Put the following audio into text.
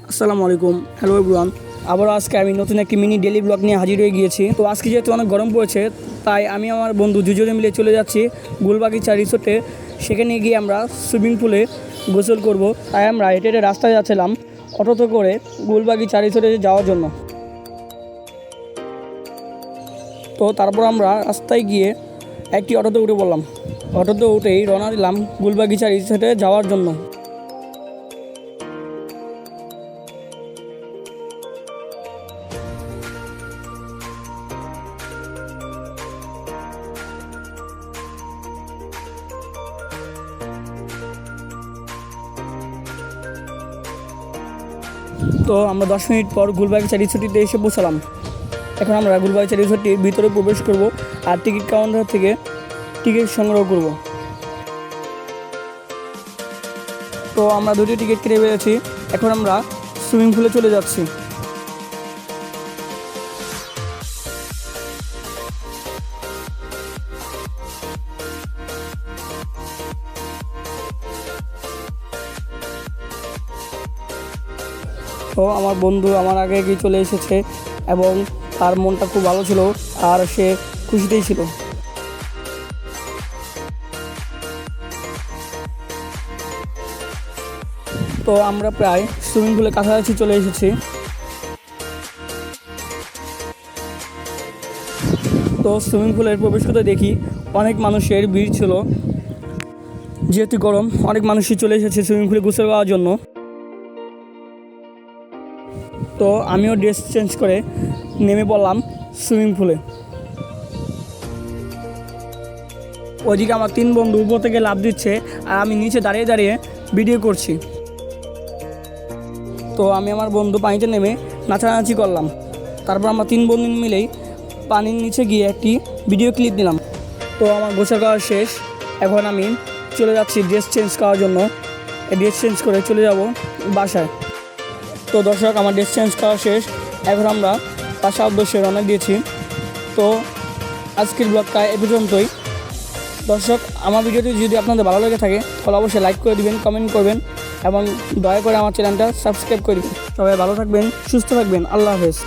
আসসালামু আলাইকুম, hello everyone. আবার আজকে আমি নতুন একটি মিনি ডেলি ব্লগ নিয়ে হাজির হয়ে গিয়েছি। তো আজকে যেহেতু অনেক গরম পড়েছে, তাই আমি আমার বন্ধু দুজনে মিলে চলে যাচ্ছি গুলবাগিচা রিসোর্টে। সেখানে গিয়ে আমরা সুইমিং পুলে গোসল করব। তাই আমরা হেঁটে হেঁটে রাস্তায় যাচ্ছিলাম অটোতে করে গুলবাগিচা রিসোর্টে যাওয়ার জন্য। তো তারপর আমরা রাস্তায় গিয়ে একটি অটোতে উঠে পড়লাম। অটোতে উঠেই রওনা দিলাম গুলবাগিচা রিসোর্টে যাওয়ার জন্য। তো আমরা 10 মিনিট পর গুলবাগিচা রিসোর্টটিতে এসে পৌঁছালাম। এখন আমরা গুলবাগিচা রিসোর্টটির ভিতরে প্রবেশ করব আর টিকিট কাউন্টার থেকে টিকিট সংগ্রহ করব। তো আমরা দুটি টিকিট কেটে পেয়েছি। এখন আমরা সুইমিং পুলে চলে যাচ্ছি। তো আমার বন্ধু আমার আগে এগিয়ে চলে এসেছে এবং তার মনটা খুব ভালো ছিল আর সে খুশিতেই ছিল। তো আমরা প্রায় সুইমিং পুলের কাছাকাছি চলে এসেছি। তো সুইমিং পুলের প্রবেশ করতে দেখি অনেক মানুষের ভিড় ছিল। যেহেতু গরম, অনেক মানুষই চলে এসেছে সুইমিং পুলে গোসল করার জন্য। তো আমিও ড্রেস চেঞ্জ করে নেমে পড়লাম সুইমিং পুলে। ওইদিকে আমার 3 বন্ধু উপর থেকে লাফ দিচ্ছে আর আমি নিচে দাঁড়িয়ে দাঁড়িয়ে ভিডিও করছি। তো আমি আমার বন্ধু পানিতে নেমে নাচানাচি করলাম। তারপর আমরা 3 বন্ধু মিলেই পানির নিচে গিয়ে একটি ভিডিও ক্লিপ নিলাম। তো আমার গোসল করা শেষ। এখন আমি চলে যাচ্ছি ড্রেস চেঞ্জ করার জন্য। ড্রেস চেঞ্জ করে চলে যাব বাসায়। তো দর্শক, আমার ড্রেস চেঞ্জ করা শেষ। এখন আমরা বাসার উদ্দেশ্যে রওনা দিয়েছি। তো আজকের ব্লগটা এ পর্যন্তই। দর্শক, আমার ভিডিওটি যদি আপনাদের ভালো লেগে থাকে তাহলে অবশ্যই লাইক করে দিবেন, কমেন্ট করবেন এবং দয়া করে আমার চ্যানেলটা সাবস্ক্রাইব করে দিবেন। সবাই ভালো থাকবেন, সুস্থ থাকবেন। আল্লাহ হাফেজ।